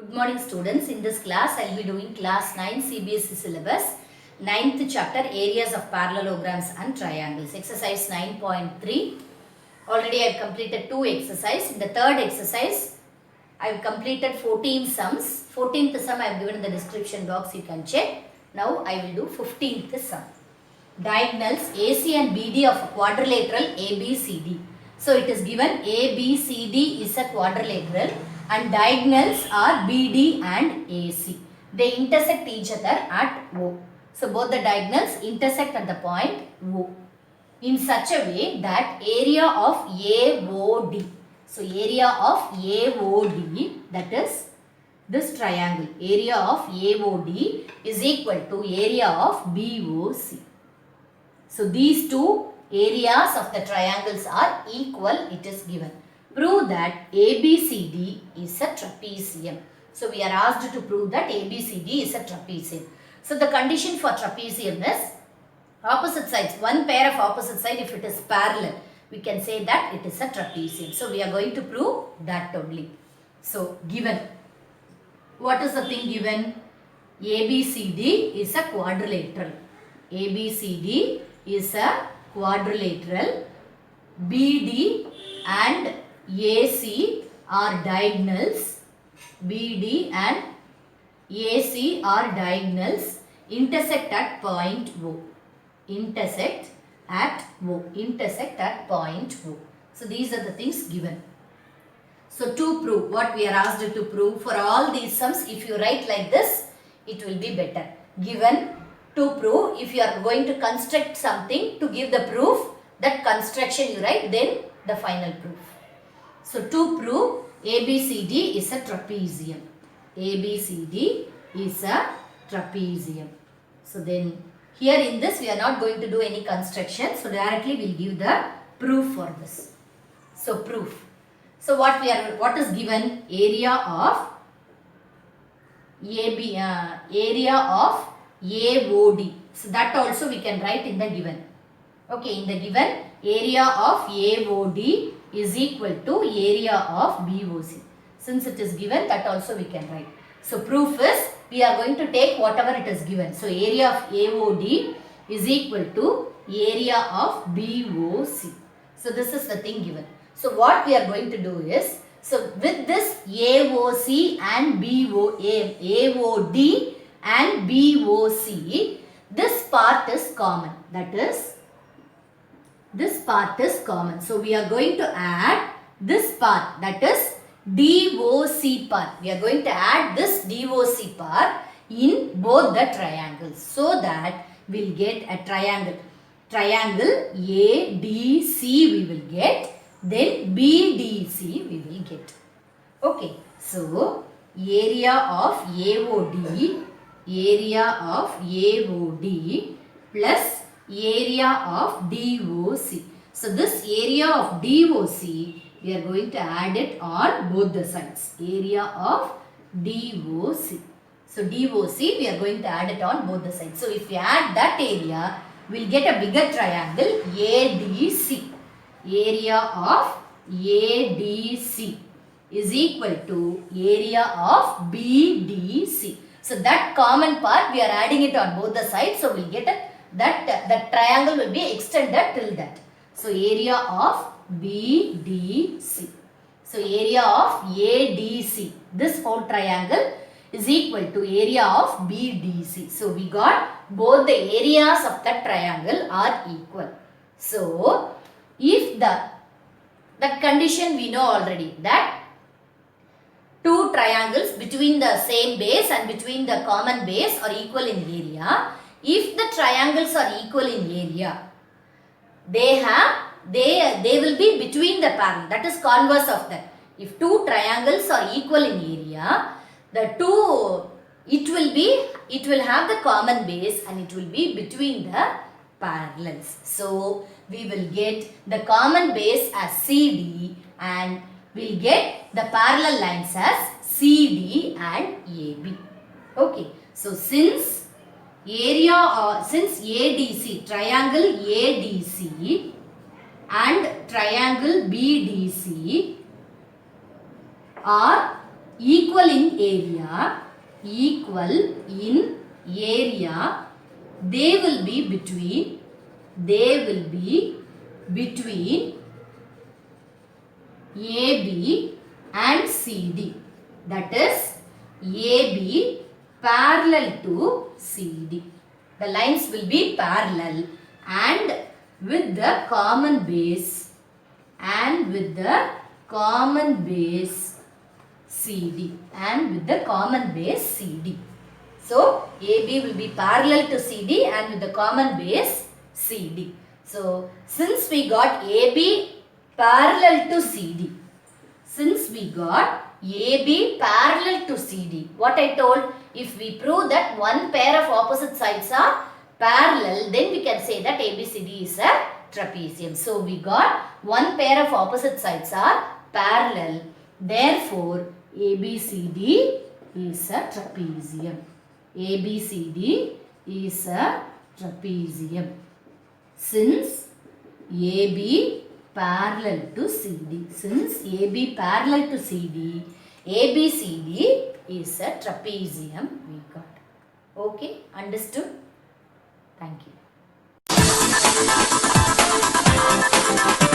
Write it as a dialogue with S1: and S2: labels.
S1: Good morning students. In this class, I will be doing class 9 CBSE syllabus, 9th chapter areas of parallelograms and triangles. Exercise 9.3. Already I have completed 2 exercises. In the third exercise, I have completed 14 sums. 14th sum I have given in the description box, you can check. Now I will do 15th sum. Diagonals AC and BD of a quadrilateral ABCD. So it is given ABCD is a quadrilateral and diagonals are BD and AC. They intersect each other at O. So both the diagonals intersect at the point O in such a way that area of AOD. So area of AOD, that is this triangle, area of AOD is equal to area of BOC. So these two areas of the triangles are equal, it is given. Prove that ABCD is a trapezium. So we are asked to prove that ABCD is a trapezium. So the condition for trapezium is opposite sides, one pair of opposite side, if it is parallel, we can say that it is a trapezium. So we are going to prove that only. So given, what is the thing given? ABCD is a quadrilateral. ABCD is a quadrilateral. BD and AC are diagonals. BD and AC are diagonals. Intersect at point O. Intersect at O. Intersect at point O. So these are the things given. So to prove, what we are asked to prove, for all these sums, if you write like this, it will be better. Given, to prove, if you are going to construct something to give the proof, that construction you write, then the final proof. So to prove ABCD is a trapezium. ABCD is a trapezium. So then here in this we are not going to do any construction. So directly we will give the proof for this. So proof. So what is given? Area of AOD. So that also we can write in the given. Okay, in the given, area of AOD is equal to area of BOC. Since it is given, that also we can write. So proof is, we are going to take whatever it is given. So area of AOD is equal to area of BOC. So this is the thing given. So what we are going to do is, so with this AOC and AOD and BOC, this part is common. That is, this part is common. So we are going to add this part, that is DOC part. We are going to add this DOC part in both the triangles, so that we will get a triangle. Triangle ADC we will get, then BDC we will get. Okay, so area of AOD plus area of DOC. So this area of DOC, we are going to add it on both the sides. Area of DOC. So DOC, we are going to add it on both the sides. So if we add that area, we will get a bigger triangle ADC. Area of ADC is equal to area of BDC. So that common part, we are adding it on both the sides. So we will get that triangle will be extended till that. So area of BDC. So area of ADC, this whole triangle is equal to area of BDC. So we got both the areas of that triangle are equal. So if the condition we know already, that two triangles between the same base and between the common base are equal in area. If the triangles are equal in area, they will be between the parallel. That is converse of that. If two triangles are equal in area, it will have the common base and it will be between the parallels. So we will get the common base as CD and we will get the parallel lines as CD and AB. Okay, so since ADC, triangle ADC and triangle BDC are equal in area, they will be between AB and CD. That is AB parallel to CD. The lines will be parallel and with the common base CD. So AB will be parallel to CD and with the common base CD. So since we got AB parallel to CD, what I told, if we prove that one pair of opposite sides are parallel, then we can say that ABCD is a trapezium. So we got one pair of opposite sides are parallel, therefore ABCD is a trapezium. ABCD is a trapezium. Since AB parallel to CD. ABCD is a trapezium we got. Okay, understood? Thank you.